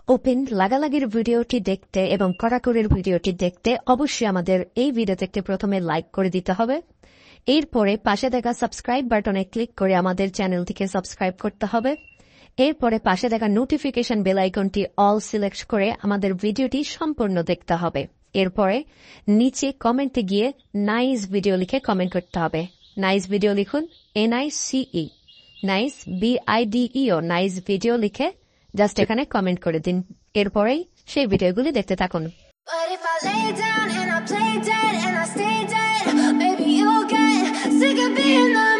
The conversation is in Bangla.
ওপেন লাগালাগির ভিডিওটি দেখতে এবং কড়াকড়ির ভিডিওটি দেখতে অবশ্যই আমাদের এই ভিডিওতে প্রথমে লাইক করে দিতে হবে। এরপরে পাশে দেখা সাবস্ক্রাইব বাটনে ক্লিক করে আমাদের চ্যানেলটিকে সাবস্ক্রাইব করতে হবে। এরপরে পাশে দেখা নোটিফিকেশন বেল আইকনটি অল সিলেক্ট করে আমাদের ভিডিওটি সম্পূর্ণ দেখতে হবে। এরপরে নিচে কমেন্টে গিয়ে নাইস ভিডিও লিখে কমেন্ট করতে হবে। নাইস ভিডিও লিখুন, NICE, nice BIDEO, nice video লিখে জাস্ট এখানে কমেন্ট করে দিন। এরপরেই সেই ভিডিওগুলি দেখতে থাকুন। But if I lay down and I play dead and I stay dead, maybe you'll get sick of being the